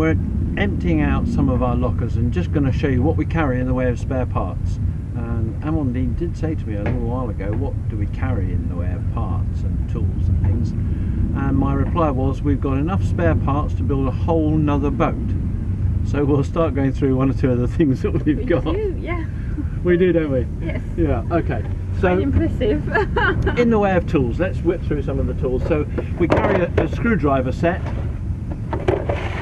we're emptying out some of our lockers and just going to show you what we carry in the way of spare parts. And Amandine did say to me a little while ago, what do we carry in the way of parts and tools and things? And my reply was, we've got enough spare parts to build a whole nother boat. So we'll start going through one or two of the things that we've got. We do, yeah. We do, don't we? Yes. Yeah, okay. So, quite impressive. in the way of tools, let's whip through some of the tools. So we carry a screwdriver set,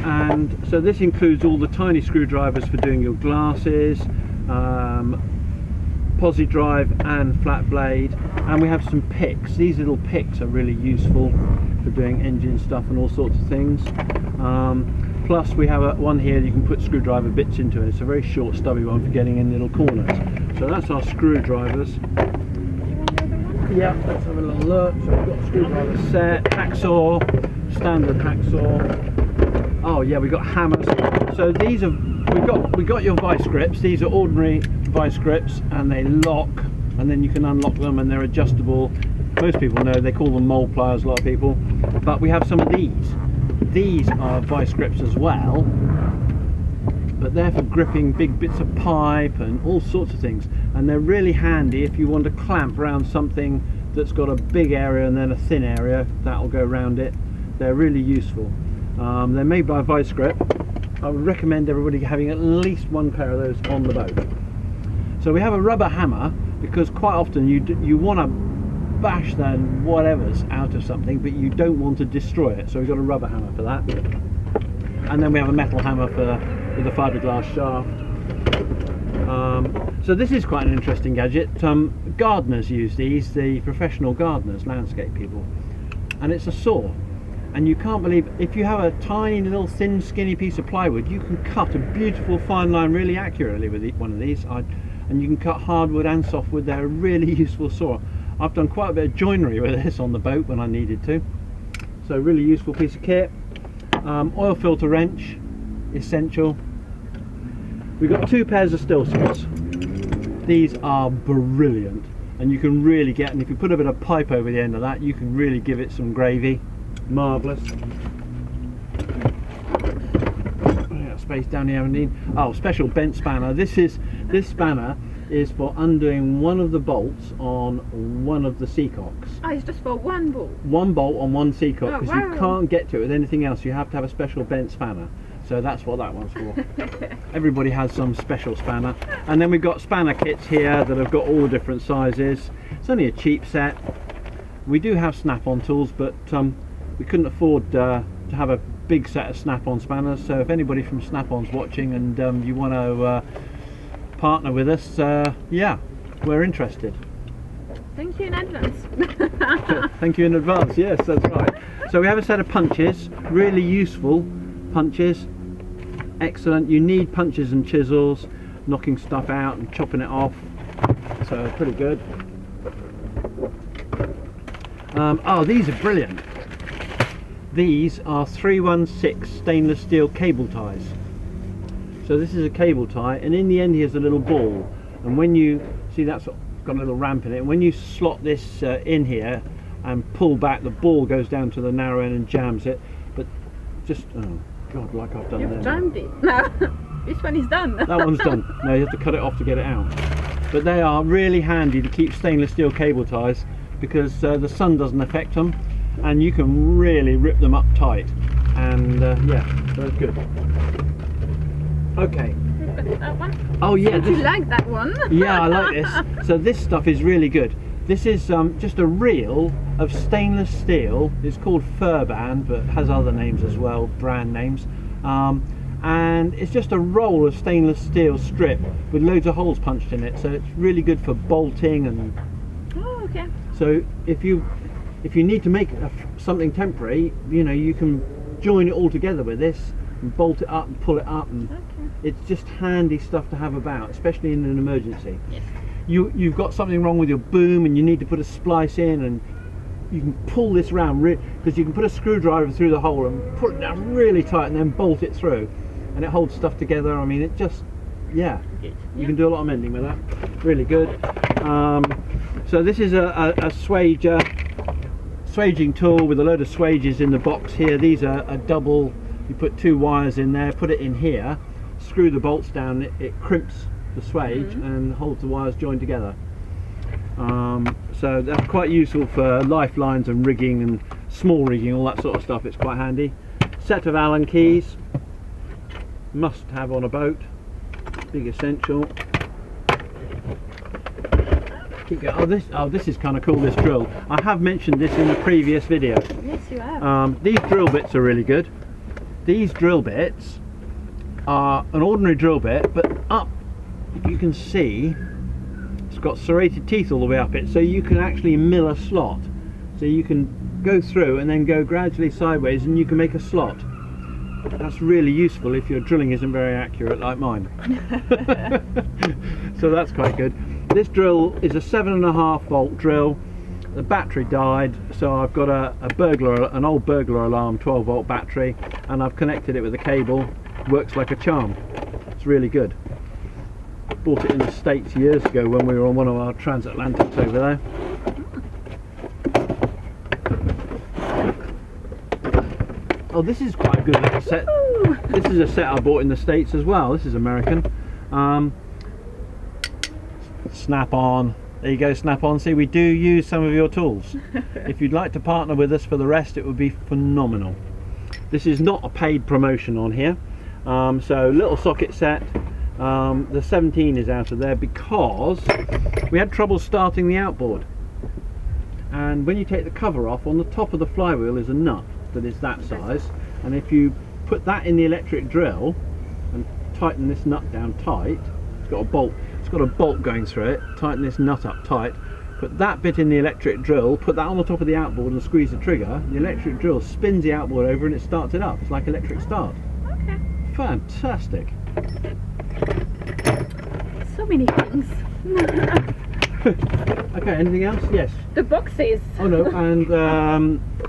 and so this includes all the tiny screwdrivers for doing your glasses, posi drive and flat blade, and we have some picks. These little picks are really useful for doing engine stuff and all sorts of things. Plus we have one here that you can put screwdriver bits into. It's a very short stubby one for getting in little corners. So that's our screwdrivers. Yeah, let's have a little look. So we've got a screwdriver set, hacksaw, standard hacksaw. Oh yeah, we've got hammers. So these are, we got your vice grips. These are ordinary vice grips and they lock, and then you can unlock them and they're adjustable. Most people know, they call them mole pliers, a lot of people. But we have some of these. These are vice grips as well, but they're for gripping big bits of pipe and all sorts of things, and they're really handy if you want to clamp around something that's got a big area and then a thin area that'll go around it. They're really useful. They're made by Vice Grip. I would recommend everybody having at least one pair of those on the boat. So we have a rubber hammer, because quite often you want to bash the whatever's out of something, but you don't want to destroy it, so we've got a rubber hammer for that. And then we have a metal hammer with a fiberglass shaft. So this is quite an interesting gadget. Gardeners use these, the professional gardeners, landscape people, and it's a saw. And you can't believe, if you have a tiny little thin skinny piece of plywood, you can cut a beautiful fine line really accurately with one of these. And you can cut hardwood and softwood. They're a really useful saw. I've done quite a bit of joinery with this on the boat when I needed to. So really useful piece of kit. Oil filter wrench, essential. We've got 2 pairs of steel saws. These are brilliant, and you can really get, and if you put a bit of pipe over the end of that, you can really give it some gravy. Marvellous. Space down here, Amandine. Oh, special bent spanner. This spanner is for undoing one of the bolts on one of the seacocks. Oh, it's just for one bolt? One bolt on one seacock, because wow. You can't get to it with anything else. You have to have a special bent spanner. So that's what that one's for. Everybody has some special spanner. And then we've got spanner kits here that have got all the different sizes. It's only a cheap set. We do have snap-on tools, but we couldn't afford to have a big set of snap-on spanners. So if anybody from Snap-on's watching and you want to partner with us, yeah, we're interested. Thank you in advance. Thank you in advance, yes, that's right. So we have a set of punches, really useful punches, excellent. You need punches and chisels, knocking stuff out and chopping it off, so pretty good. Oh, these are brilliant. These are 316 stainless steel cable ties. So this is a cable tie, and in the end here's a little ball, and when you see, that's got a little ramp in it, and when you slot this in here and pull back, the ball goes down to the narrow end and jams it. But just, oh god, like I've done there. You've jammed it. No, this one is done. That one's done. No, you have to cut it off to get it out. But they are really handy to keep stainless steel cable ties, because the sun doesn't affect them, and you can really rip them up tight. And yeah, that's good. Okay. That one? Oh yeah. You like that one? Yeah, I like this. So this stuff is really good. This is just a reel of stainless steel. It's called Furban, but has other names as well, brand names. And it's just a roll of stainless steel strip with loads of holes punched in it. So it's really good for bolting and. Oh, okay. So if you need to make something temporary, you know, you can join it all together with this and bolt it up and pull it up, and it's just handy stuff to have about, especially in an emergency. Yes. You've got something wrong with your boom and you need to put a splice in, and you can pull this round, because you can put a screwdriver through the hole and pull it down really tight and then bolt it through, and it holds stuff together. I mean, it just, yeah, you can do a lot of mending with that. Really good. So this is a swaging tool with a load of swages in the box here. These are a double You put 2 wires in there, put it in here, screw the bolts down, it crimps the swage and holds the wires joined together. So that's quite useful for lifelines and rigging and small rigging, all that sort of stuff. It's quite handy. Set of Allen keys, must have on a boat, big essential. Keep going. Oh, this is kind of cool, this drill. I have mentioned this in the previous video. Yes, you have. These drill bits are really good. These drill bits are an ordinary drill bit, but up, if you can see, it's got serrated teeth all the way up it, so you can actually mill a slot. So you can go through and then go gradually sideways and you can make a slot. That's really useful if your drilling isn't very accurate like mine. So that's quite good. This drill is a 7.5 volt drill. The battery died, so I've got an old burglar alarm 12 volt battery, and I've connected it with a cable. Works like a charm. It's really good. Bought it in the States years ago when we were on one of our transatlantics over there. Oh, this is quite a good little set. This is a set I bought in the States as well. This is American. Snap on. There you go, Snap on. See, we do use some of your tools. If you'd like to partner with us for the rest, it would be phenomenal. This is not a paid promotion on here. So little socket set. The 17 is out of there because we had trouble starting the outboard. And when you take the cover off, on the top of the flywheel is a nut that is that size. And if you put that in the electric drill and tighten this nut down tight, it's got a bolt. It's got a bolt going through it. Tighten this nut up tight. Put that bit in the electric drill. Put that on the top of the outboard and squeeze the trigger. The electric drill spins the outboard over and it starts it up. It's like electric start. Okay. Fantastic. So many things. Okay, anything else? Yes. The boxes. Oh no, and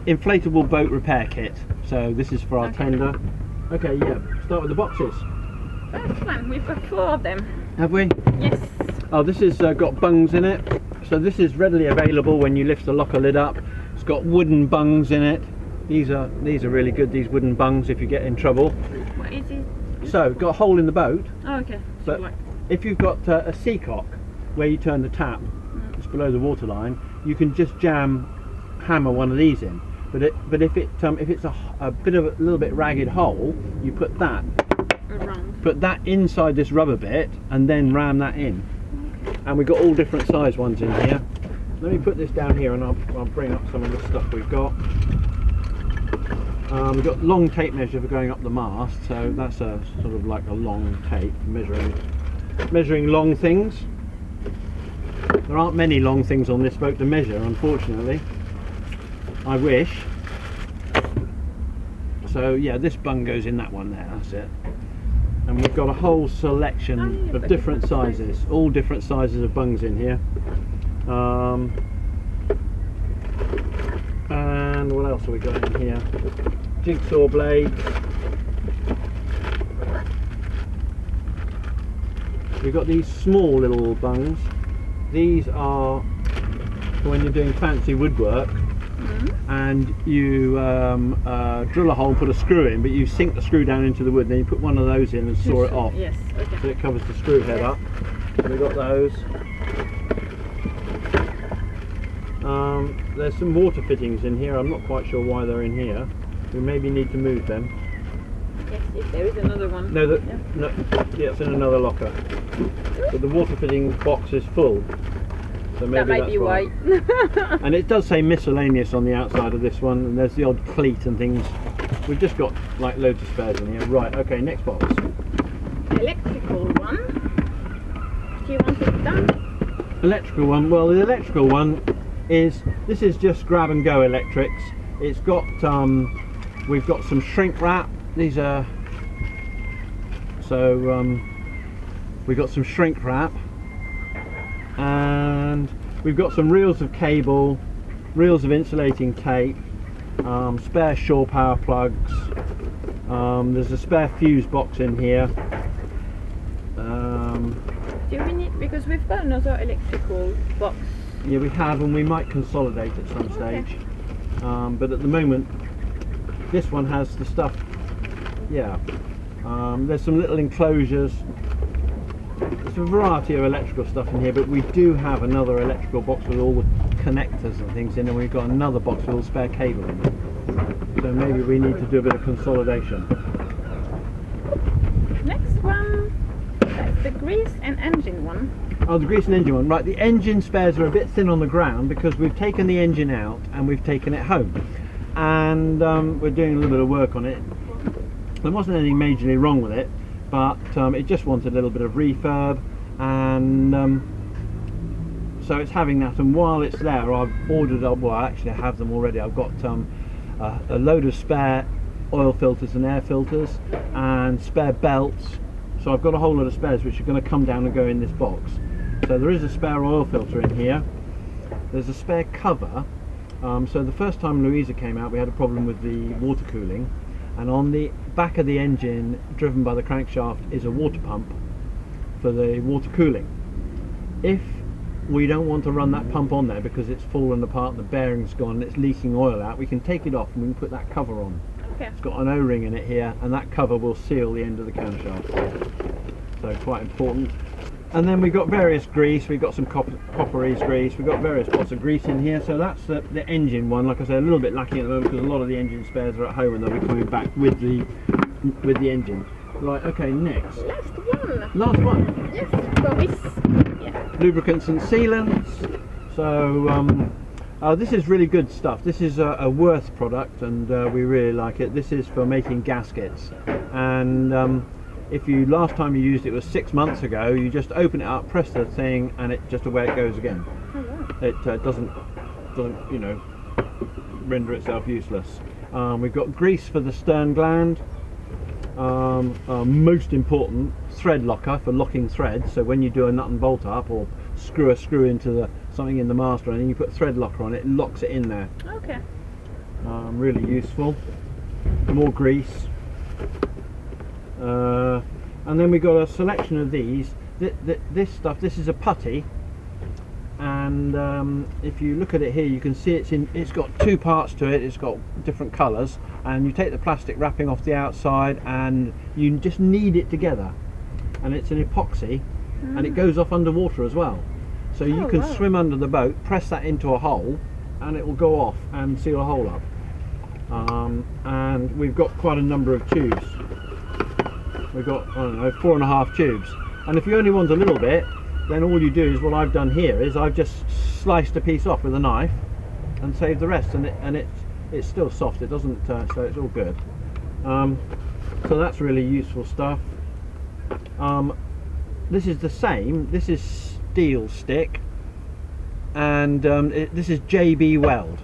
inflatable boat repair kit. So this is for our tender. Okay, yeah. Start with the boxes. First one, we've got 4 of them. Have we? Yes. Oh, this has got bungs in it. So this is readily available when you lift the locker lid up. It's got wooden bungs in it. These are really good, these wooden bungs, if you get in trouble. What is it? So, got a hole in the boat. Oh, okay. But if you've got a seacock where you turn the tap, it's below the waterline, you can just hammer one of these in. But if it's a little bit ragged hole, you put that inside this rubber bit and then ram that in. And we've got all different size ones in here. Let me put this down here and I'll bring up some of the stuff we've got. We've got long tape measure for going up the mast, so that's a sort of like a long tape measuring long things. There aren't many long things on this boat to measure, unfortunately. I wish. So yeah, this bung goes in that one there, that's it. And we've got a whole selection of different sizes, all different sizes of bungs in here. And what else have we got in here? Jigsaw blades. We've got these small little bungs. These are for when you're doing fancy woodwork and you drill a hole and put a screw in, but you sink the screw down into the wood, then you put one of those in and saw it off. Yes, okay. So it covers the screw head up. So we've got those. There's some water fittings in here. I'm not quite sure why they're in here. We maybe need to move them. Yes, if there is another one. No, yeah, it's in another locker. But the water fitting box is full. So maybe that might that's be why. And it does say miscellaneous on the outside of this one, and there's the odd cleat and things. We've just got like loads of spares in here. Right, okay, next box. The electrical one. Do you want it done? Electrical one. Well, the electrical one is, this is just grab and go electrics. It's got we've got some shrink wrap. These are we've got some shrink wrap, and we've got some reels of cable, reels of insulating tape, spare shore power plugs. There's a spare fuse box in here. Do we need, because we've got another electrical box. Yeah, we have, and we might consolidate at some stage. But at the moment, this one has the stuff Yeah. There's some little enclosures. There's a variety of electrical stuff in here, but we do have another electrical box with all the connectors and things in, and we've got another box with all spare cable in it. So maybe we need to do a bit of consolidation. Next one, that's the grease and engine one. Oh, the grease and engine one. Right, the engine spares are a bit thin on the ground because we've taken the engine out and we've taken it home. And we're doing a little bit of work on it. There wasn't anything majorly wrong with it, but it just wanted a little bit of refurb, and so it's having that. And while it's there, I've ordered up, well, actually I have them already. I've got a load of spare oil filters and air filters and spare belts. So I've got a whole lot of spares which are going to come down and go in this box. So there is a spare oil filter in here. There's a spare cover. So the first time Louisa came out, we had a problem with the water cooling, and on the back of the engine, driven by the crankshaft, is a water pump for the water cooling. If we don't want to run that pump on there because it's fallen apart and the bearing's gone and it's leaking oil out, we can take it off and we can put that cover on. Okay. It's got an O-ring in it here, and that cover will seal the end of the camshaft. So quite important. And then we've got various grease. We've got some copperies grease. We've got various pots of grease in here. So that's the engine one. Like I said, a little bit lacking at the moment because a lot of the engine spares are at home and they'll be coming back with the engine. Right. Okay. Next. Last one. Last one. Yes. Grease. Yeah. Lubricants and sealants. So this is really good stuff. This is a Worth product, and we really like it. This is for making gaskets, and if you last time you used it was 6 months ago, you just open it up, press the thing, and it just away it goes again. Oh, wow. It doesn't you know, render itself useless. We've got grease for the stern gland. Most important, thread locker for locking threads. So when you do a nut and bolt up or screw a screw into something in the master, and then you put thread locker on it, it locks it in there. Okay. Really useful. More grease. And then we got a selection of these. This stuff, this is a putty, and if you look at it here, you can see it's got two parts to it. It's got different colours, and you take the plastic wrapping off the outside, and you just knead it together. And it's an epoxy, and it goes off underwater as well. So you can swim under the boat, press that into a hole, and it will go off and seal a hole up. And we've got quite a number of tubes. We've got, I don't know, 4.5 tubes, and if you only want a little bit, then all you do is, what I've done here is I've just sliced a piece off with a knife and saved the rest, and it's still soft. It doesn't so it's all good. So that's really useful stuff. This is the same. This is steel stick, and this is JB Weld,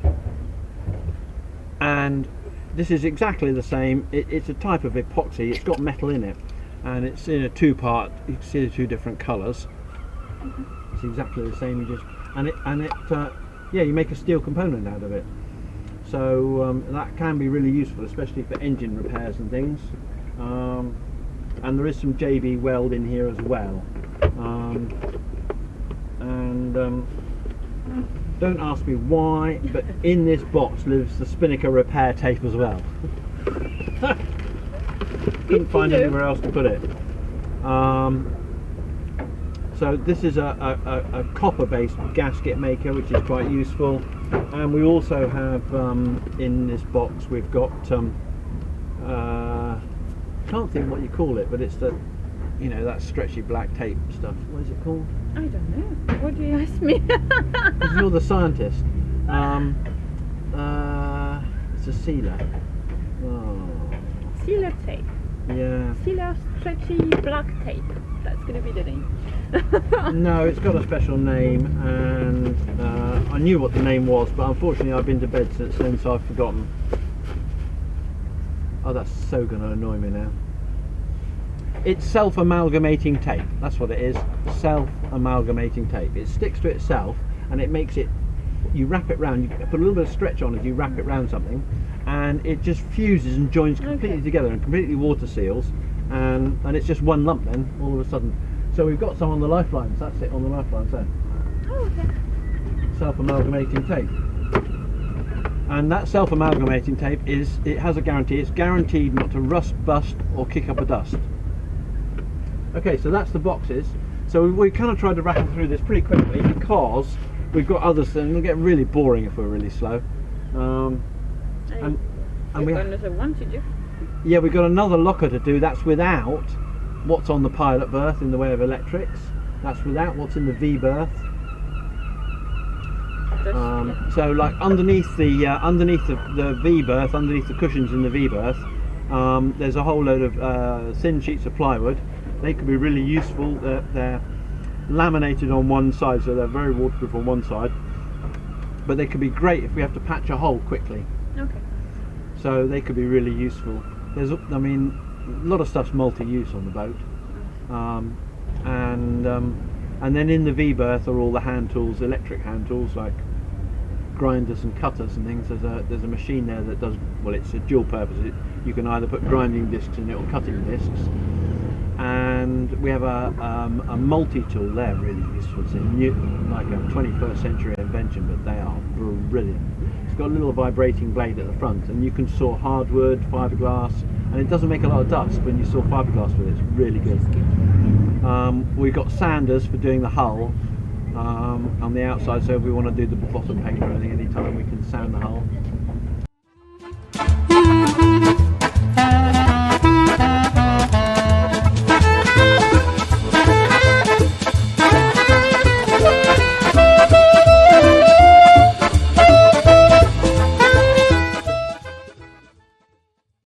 and this is exactly the same. It's a type of epoxy. It's got metal in it, and it's in a two-part. You can see the two different colours. It's exactly the same. You just yeah, you make a steel component out of it. So that can be really useful, especially for engine repairs and things. And there is some JB Weld in here as well. Don't ask me why, but in this box lives the Spinnaker repair tape as well. Couldn't find anywhere else to put it. So this is a copper-based gasket maker, which is quite useful. And we also have in this box, we've got can't think what you call it, but it's the, you know, that stretchy black tape stuff. What is it called? I don't know. What do you ask me? Because you're the scientist. It's a sealer. Oh. Sealer tape. Yeah. Sealer stretchy black tape. That's going to be the name. No, it's got a special name, and I knew what the name was, but unfortunately I've been to bed since then, so I've forgotten. Oh, that's so going to annoy me now. It's self-amalgamating tape. That's what it is. Self-amalgamating tape. It sticks to itself, and it makes it, you wrap it round, you put a little bit of stretch on it, you wrap it round something, and it just fuses and joins completely together and completely water seals, and it's just one lump then, all of a sudden. So we've got some on the lifelines. That's it, on the lifelines there. Oh, okay. Self-amalgamating tape. And that self-amalgamating tape it has a guarantee. It's guaranteed not to rust, bust, or kick up a dust. Okay, so that's the boxes. So we kind of tried to rattle through this pretty quickly because we've got others that will get really boring if we're really slow. And we yeah, we've got another locker to do. That's without what's on the pilot berth in the way of electrics. That's without what's in the V berth. So like underneath the V berth, underneath the cushions in the V berth, there's a whole load of thin sheets of plywood. They could be really useful. They're laminated on one side, so they're very waterproof on one side, but they could be great if we have to patch a hole quickly. Okay. So they could be really useful. There's, I mean, a lot of stuff's multi-use on the boat, and then in the V berth are all the hand tools, electric hand tools like grinders and cutters and things. There's a machine there that does, well, it's a dual purpose. You can either put grinding discs in it or cutting discs. And we have a multi-tool there, really useful. It's a new, like a 21st century invention, but they are brilliant. It's got a little vibrating blade at the front, and you can saw hardwood, fiberglass, and it doesn't make a lot of dust when you saw fiberglass with it. It's really good. We've got sanders for doing the hull on the outside, so if we want to do the bottom paint or anything anytime, we can sand the hull.